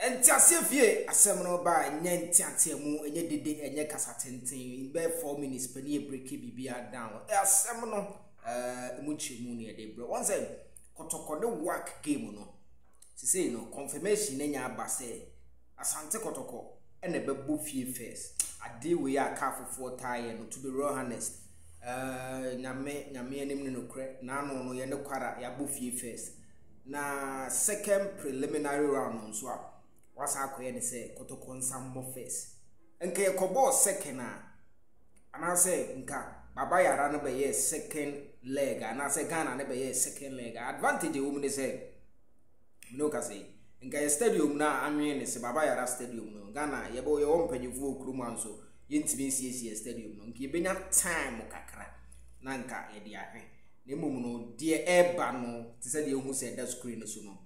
Entiase fie asem no ba nya ntiate mu enye dede enye kasa tenten be 4 minutes pani e break bibia down asem no mu chemu ne de bro once kotoko de work game no se say no confirmation nya aba say asante kotoko ene bebo fie first ade we ya ka fofo tie no to be real honest nyame enim no kre na no ye ne kwara ya bo fie first na second preliminary round so what's akoye ne say kotoko nsambo first enke yekobo second ana say nka baba yara no be ye second leg ana say Ghana ne be ye second leg advantage wo me say no ka say nka stadium na anwe ne say baba yara stadium no Ghana ye bo ye wompanyifo okrum anso yentimi sie stadium no nka ye benya time kakra na nka ye dia hwe na mum no de eba no ti say de hu say that screen so no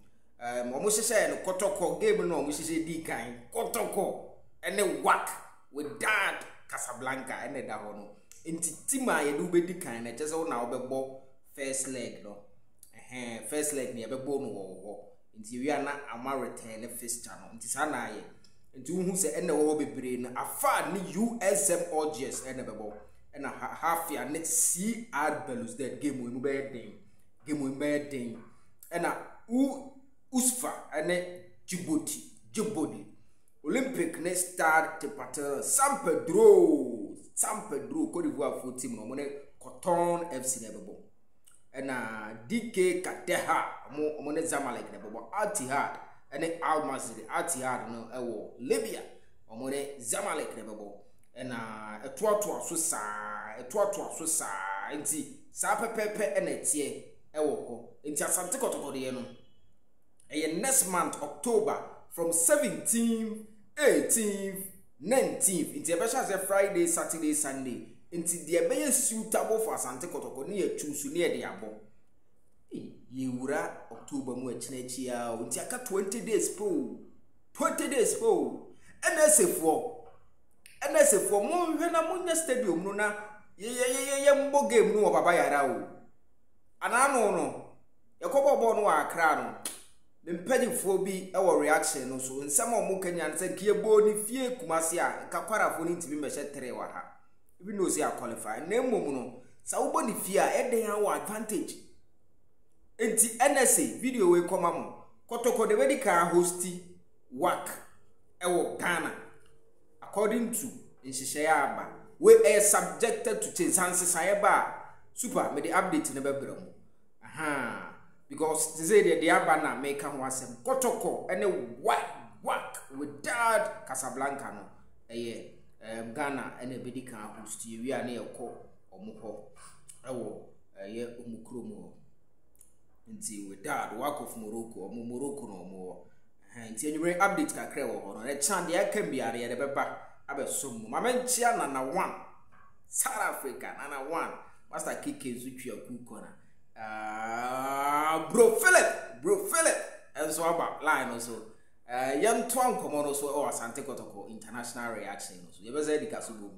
omo hye no kotoko game no omo hye di kan kotoko ene work with that Casablanca ene da ho no enti tima ye do be di kan na chese na obebo first leg no first leg ne obebo no wo enti wi ana ama return fixture no enti sana ye enti hu se ene wo bebre na afa ni USM OGS ene bebo ena half ya net CR Belouizdad game we mu be den ena Usfa ene Djibouti Olympic ne Stade Tepatin San Pedro Côte d'Ivoire fo team no mo ne Coton FC ne bebo ena DK Kateha mo ne Zamalek ne bebo Al-Ittihad ene Al Masry Al-Ittihad no ewo Libya mo ne Zamalek ne bebo ena etoato so sa enti sa pepepe ena tie ewo ho enti asante kotoko de no next month October from 17th 18th 19th enti ebesha say Friday Saturday Sunday enti de ebe suitable for asante kotoko ne ya choose ne de abo ye wura October mu achinechi ya enti aka 20 days po NSF mo hwe na munya stadium no na ye mbo game no baba yara o anano no yakobo no akra no mpanyifo bi ewo reaction no so nsema omo kanya nse kie bo ni fie kumase a kakwarafo ni ntimi mehye 3 wa ha ibi no si qualify na mmom no sa wo bo ni fie a eden ha wo advantage enti NSA video we koma mo kotoko de wedi ka hosti work ewo Ghana according to Nshishaya Aba we are subjected to change sanse ba super me the update ne bebrem because today the Aba na make am wasem kotoko any work with that Casablanca no Ghana ene bedi kan host wi ana yeko omuho ewo omukromo nti with that work of Morocco no omo nti anyway update kakra wo ho no e chan de aka biare de beba abesom mamenchia na 1 South Africa na 1 master kike zutwa kuko na bro Philip enso aba line also yam twan komo no so o asante kotoko international reaction no so ye be say dikaso bo